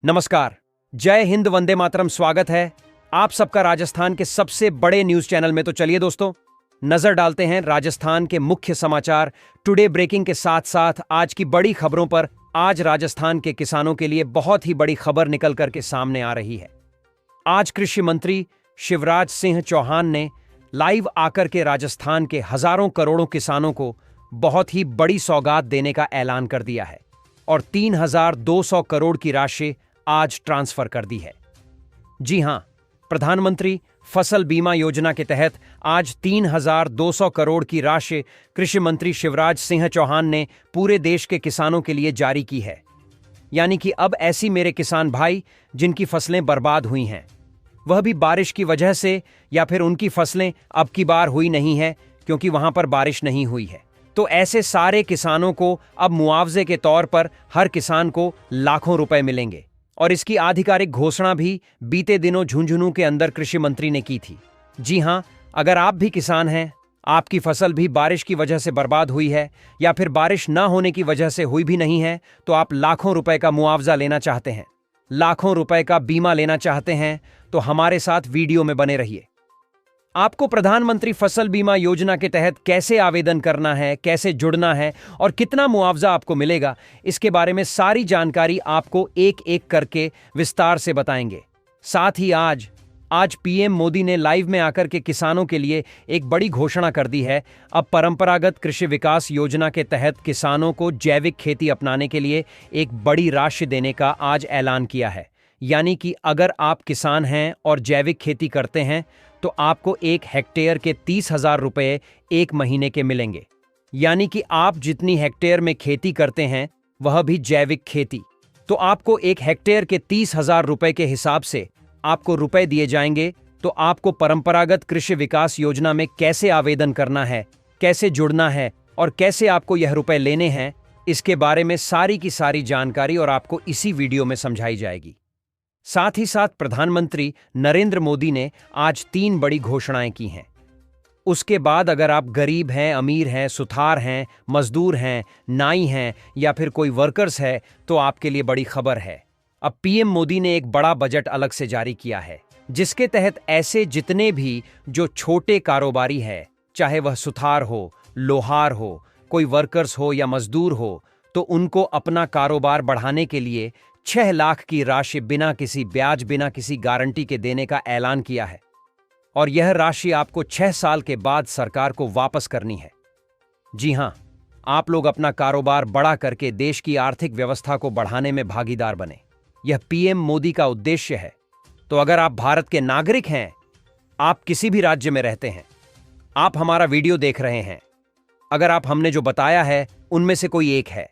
नमस्कार। जय हिंद, वंदे मातरम। स्वागत है आप सबका राजस्थान के सबसे बड़े न्यूज चैनल में। तो चलिए दोस्तों, नजर डालते हैं राजस्थान के मुख्य समाचार टुडे ब्रेकिंग के साथ साथ आज की बड़ी खबरों पर। आज राजस्थान के किसानों के लिए बहुत ही बड़ी खबर निकल करके सामने आ रही है। आज कृषि मंत्री शिवराज सिंह चौहान ने लाइव आकर के राजस्थान के हजारों करोड़ों किसानों को बहुत ही बड़ी सौगात देने का ऐलान कर दिया है और 3,200 करोड़ की राशि आज ट्रांसफर कर दी है। जी हां, प्रधानमंत्री फसल बीमा योजना के तहत आज 3,200 करोड़ की राशि कृषि मंत्री शिवराज सिंह चौहान ने पूरे देश के किसानों के लिए जारी की है। यानी कि अब ऐसी मेरे किसान भाई जिनकी फसलें बर्बाद हुई हैं, वह भी बारिश की वजह से, या फिर उनकी फसलें अब की बार हुई नहीं है क्योंकि वहां पर बारिश नहीं हुई है, तो ऐसे सारे किसानों को अब मुआवजे के तौर पर हर किसान को लाखों रुपए मिलेंगे। और इसकी आधिकारिक घोषणा भी बीते दिनों झुंझुनू के अंदर कृषि मंत्री ने की थी। जी हां, अगर आप भी किसान हैं, आपकी फसल भी बारिश की वजह से बर्बाद हुई है या फिर बारिश न होने की वजह से हुई भी नहीं है, तो आप लाखों रुपए का मुआवजा लेना चाहते हैं, लाखों रुपए का बीमा लेना चाहते हैं, तो हमारे साथ वीडियो में बने रहिए। आपको प्रधानमंत्री फसल बीमा योजना के तहत कैसे आवेदन करना है, कैसे जुड़ना है और कितना मुआवजा आपको मिलेगा, इसके बारे में सारी जानकारी आपको एक एक करके विस्तार से बताएंगे। साथ ही आज पीएम मोदी ने लाइव में आकर के किसानों के लिए एक बड़ी घोषणा कर दी है। अब परंपरागत कृषि विकास योजना के तहत किसानों को जैविक खेती अपनाने के लिए एक बड़ी राशि देने का आज ऐलान किया है। यानी कि अगर आप किसान हैं और जैविक खेती करते हैं तो आपको 1 हेक्टेयर के 30,000 रुपये 1 महीने के मिलेंगे। यानी कि आप जितनी हेक्टेयर में खेती करते हैं वह भी जैविक खेती, तो आपको 1 हेक्टेयर के 30,000 रुपये के हिसाब से आपको रुपए दिए जाएंगे। तो आपको परंपरागत कृषि विकास योजना में कैसे आवेदन करना है, कैसे जुड़ना है और कैसे आपको यह रुपए लेने हैं, इसके बारे में सारी की सारी जानकारी और आपको इसी वीडियो में समझाई जाएगी। साथ ही साथ प्रधानमंत्री नरेंद्र मोदी ने आज 3 बड़ी घोषणाएं की हैं। उसके बाद अगर आप गरीब हैं, अमीर हैं, सुथार हैं, मजदूर हैं, नाई हैं या फिर कोई वर्कर्स है, तो आपके लिए बड़ी खबर है। अब पीएम मोदी ने एक बड़ा बजट अलग से जारी किया है, जिसके तहत ऐसे जितने भी जो छोटे कारोबारी है, चाहे वह सुथार हो, लोहार हो, कोई वर्कर्स हो या मजदूर हो, तो उनको अपना कारोबार बढ़ाने के लिए 6 लाख की राशि बिना किसी ब्याज, बिना किसी गारंटी के देने का ऐलान किया है। और यह राशि आपको 6 साल के बाद सरकार को वापस करनी है। जी हां, आप लोग अपना कारोबार बड़ा करके देश की आर्थिक व्यवस्था को बढ़ाने में भागीदार बने। यह पीएम मोदी का उद्देश्य है। तो अगर आप भारत के नागरिक हैं, आप किसी भी राज्य में रहते हैं, आप हमारा वीडियो देख रहे हैं, अगर आप हमने जो बताया है उनमें से कोई एक है,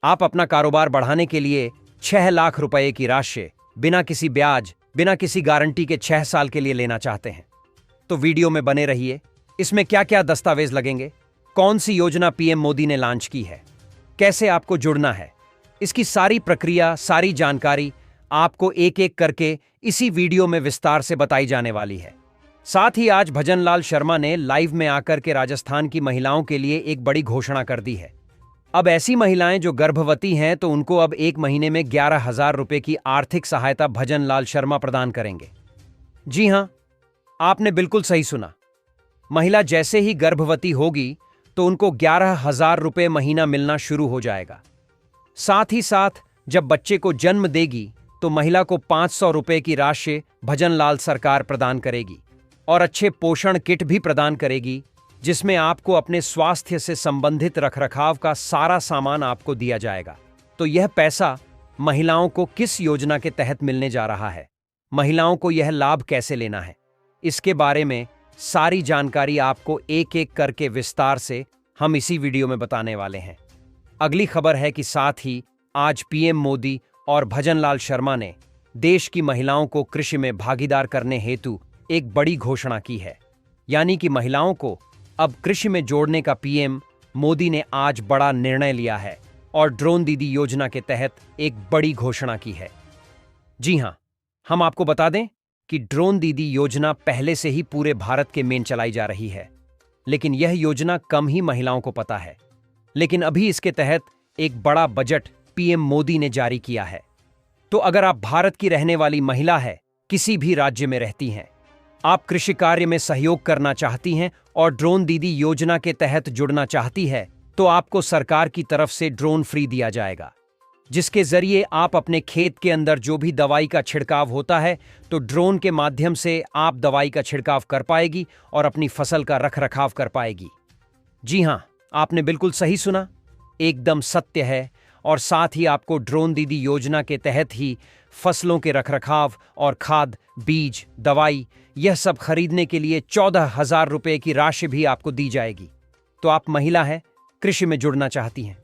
आप अपना कारोबार बढ़ाने के लिए 6 लाख रुपए की राशि बिना किसी ब्याज, बिना किसी गारंटी के 6 साल के लिए लेना चाहते हैं, तो वीडियो में बने रहिए। इसमें क्या क्या दस्तावेज लगेंगे, कौन सी योजना पीएम मोदी ने लॉन्च की है, कैसे आपको जुड़ना है, इसकी सारी प्रक्रिया, सारी जानकारी आपको एक एक करके इसी वीडियो में विस्तार से बताई जाने वाली है। साथ ही आज भजनलाल शर्मा ने लाइव में आकर के राजस्थान की महिलाओं के लिए एक बड़ी घोषणा कर दी है। अब ऐसी महिलाएं जो गर्भवती हैं, तो उनको अब 1 महीने में 11,000 रुपए की आर्थिक सहायता भजनलाल शर्मा प्रदान करेंगे। जी हां, आपने बिल्कुल सही सुना। महिला जैसे ही गर्भवती होगी तो उनको 11,000 रुपए महीना मिलना शुरू हो जाएगा। साथ ही साथ जब बच्चे को जन्म देगी तो महिला को 500 रुपए की राशि भजनलाल सरकार प्रदान करेगी और अच्छे पोषण किट भी प्रदान करेगी, जिसमें आपको अपने स्वास्थ्य से संबंधित रखरखाव का सारा सामान आपको दिया जाएगा। तो यह पैसा महिलाओं को किस योजना के तहत मिलने जा रहा है, महिलाओं को यह लाभ कैसे लेना है, इसके बारे में सारी जानकारी आपको एक एक करके विस्तार से हम इसी वीडियो में बताने वाले हैं। अगली खबर है कि साथ ही आज पीएम मोदी और भजनलाल शर्मा ने देश की महिलाओं को कृषि में भागीदार करने हेतु एक बड़ी घोषणा की है। यानी कि महिलाओं को अब कृषि में जोड़ने का पीएम मोदी ने आज बड़ा निर्णय लिया है और ड्रोन दीदी योजना के तहत एक बड़ी घोषणा की है। जी हां, हम आपको बता दें कि ड्रोन दीदी योजना पहले से ही पूरे भारत के में चलाई जा रही है, लेकिन यह योजना कम ही महिलाओं को पता है। लेकिन अभी इसके तहत एक बड़ा बजट पीएम मोदी ने जारी किया है। तो अगर आप भारत की रहने वाली महिला है, किसी भी राज्य में रहती हैं, आप कृषि कार्य में सहयोग करना चाहती हैं और ड्रोन दीदी योजना के तहत जुड़ना चाहती है, तो आपको सरकार की तरफ से ड्रोन फ्री दिया जाएगा, जिसके जरिए आप अपने खेत के अंदर जो भी दवाई का छिड़काव होता है, तो ड्रोन के माध्यम से आप दवाई का छिड़काव कर पाएगी और अपनी फसल का रखरखाव कर पाएगी। जी हां, आपने बिल्कुल सही सुना, एकदम सत्य है। और साथ ही आपको ड्रोन दीदी योजना के तहत ही फसलों के रखरखाव और खाद, बीज, दवाई यह सब खरीदने के लिए 14,000 रुपये की राशि भी आपको दी जाएगी। तो आप महिला हैं, कृषि में जुड़ना चाहती हैं,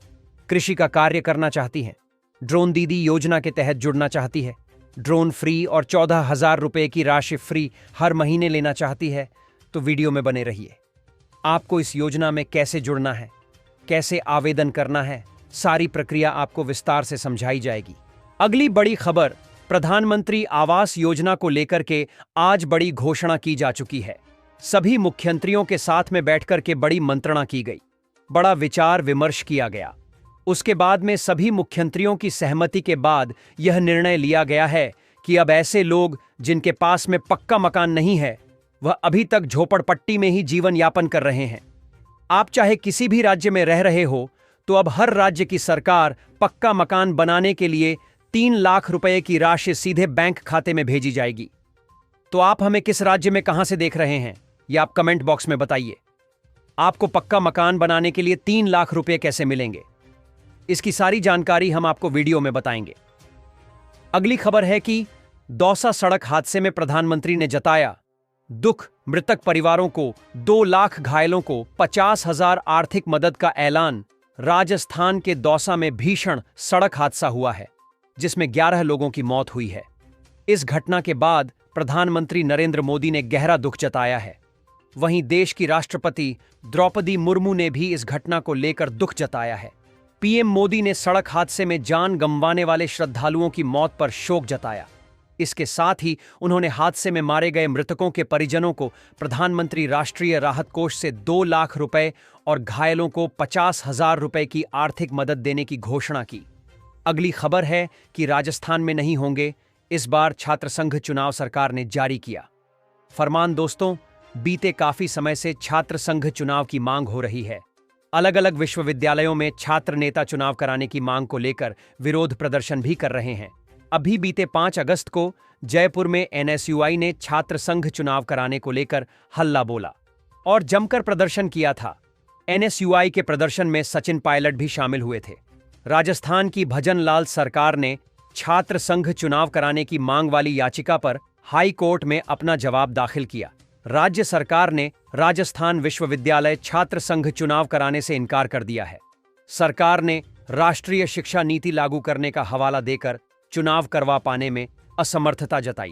कृषि का कार्य करना चाहती हैं, ड्रोन दीदी योजना के तहत जुड़ना चाहती है, ड्रोन फ्री और 14,000 रुपये की राशि फ्री हर महीने लेना चाहती है, तो वीडियो में बने रहिए। आपको इस योजना में कैसे जुड़ना है, कैसे आवेदन करना है, सारी प्रक्रिया आपको विस्तार से समझाई जाएगी। अगली बड़ी खबर, प्रधानमंत्री आवास योजना को लेकर के आज बड़ी घोषणा की जा चुकी है। सभी मुख्यमंत्रियों के साथ में बैठकर के बड़ी मंत्रणा की गई, बड़ा विचार विमर्श किया गया। उसके बाद में सभी मुख्यमंत्रियों की सहमति के बाद यह निर्णय लिया गया है कि अब ऐसे लोग जिनके पास में पक्का मकान नहीं है, वह अभी तक झोपड़पट्टी में ही जीवन यापन कर रहे हैं। आप चाहे किसी भी राज्य में रह रहे हो, तो अब हर राज्य की सरकार पक्का मकान बनाने के लिए 3 लाख रुपए की राशि सीधे बैंक खाते में भेजी जाएगी। तो आप हमें किस राज्य में कहां से देख रहे हैं, यह आप कमेंट बॉक्स में बताइए। आपको पक्का मकान बनाने के लिए 3 लाख रुपए कैसे मिलेंगे, इसकी सारी जानकारी हम आपको वीडियो में बताएंगे। अगली खबर है कि दौसा सड़क हादसे में प्रधानमंत्री ने जताया दुख, मृतक परिवारों को 2 लाख, घायलों को 50,000 आर्थिक मदद का ऐलान। राजस्थान के दौसा में भीषण सड़क हादसा हुआ है, जिसमें 11 लोगों की मौत हुई है। इस घटना के बाद प्रधानमंत्री नरेंद्र मोदी ने गहरा दुख जताया है। वहीं देश की राष्ट्रपति द्रौपदी मुर्मू ने भी इस घटना को लेकर दुख जताया है। पीएम मोदी ने सड़क हादसे में जान गंवाने वाले श्रद्धालुओं की मौत पर शोक जताया। इसके साथ ही उन्होंने हादसे में मारे गए मृतकों के परिजनों को प्रधानमंत्री राष्ट्रीय राहत कोष से 2 लाख रुपए और घायलों को 50,000 रुपए की आर्थिक मदद देने की घोषणा की। अगली खबर है कि राजस्थान में नहीं होंगे इस बार छात्र संघ चुनाव, सरकार ने जारी किया फरमान। दोस्तों, बीते काफी समय से छात्र संघ चुनाव की मांग हो रही है। अलग अलग विश्वविद्यालयों में छात्र नेता चुनाव कराने की मांग को लेकर विरोध प्रदर्शन भी कर रहे हैं। अभी बीते 5 अगस्त को जयपुर में एनएसयूआई ने छात्र संघ चुनाव कराने को लेकर हल्ला बोला और जमकर प्रदर्शन किया था। एनएसयूआई के प्रदर्शन में सचिन पायलट भी शामिल हुए थे। राजस्थान की भजन लाल सरकार ने छात्र संघ चुनाव कराने की मांग वाली याचिका पर हाई कोर्ट में अपना जवाब दाखिल किया। राज्य सरकार ने राजस्थान विश्वविद्यालय छात्र संघ चुनाव कराने से इनकार कर दिया है। सरकार ने राष्ट्रीय शिक्षा नीति लागू करने का हवाला देकर चुनाव करवा पाने में असमर्थता जताई।